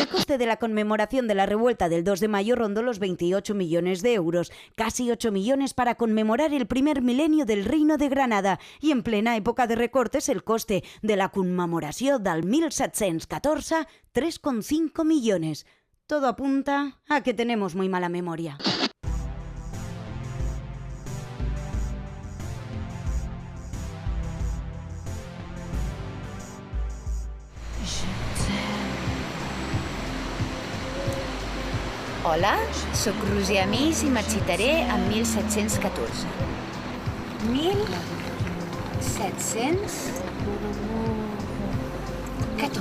El coste de la conmemoración de la revuelta del 2 de mayo rondó los 28 millones de euros, casi 8 millones para conmemorar el primer milenio del Reino de Granada, i en plena època de recortes el coste de la commemoració del 1714, 3,5 millones. Todo apunta a que tenemos muy mala memoria. Hola, sóc Roser Amís i m'excitaré amb 1714. 1714. 1,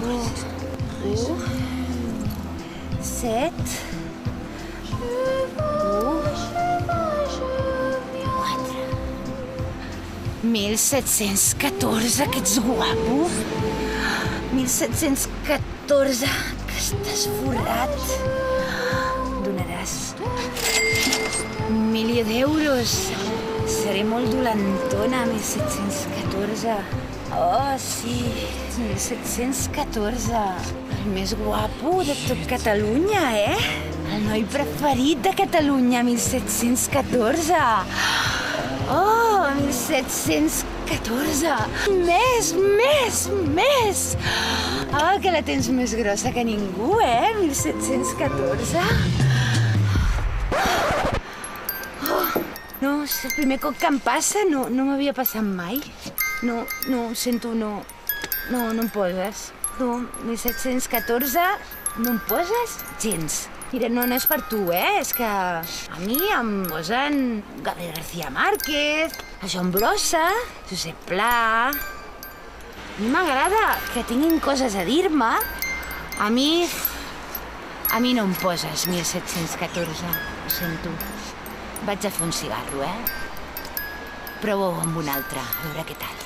7, 1, 4. 1714, que ets guapo. 1714, que estàs forrat. Donaràs 1.000.000 d'euros. Seré molt dolentona, 1714. Oh, sí, 1714. El més guapo de tot Catalunya, eh? El noi preferit de Catalunya, 1714. Oh, 1714. Més! Oh, que la tens més grossa que ningú, eh? 1714. No, és el primer cop que em passa, no m'havia passat mai. No, ho sento, no em poses. No, 1714 no em poses gens. Mira, no és per tu, és que a mi em posen Gabriel García Márquez, a Joan Brossa, Josep Pla. A mi m'agrada que tinguin coses a dir-me. A mi no em poses 1714, ho sento. Vaig a fer un cigarro, Proveu amb un altre, a veure què tal.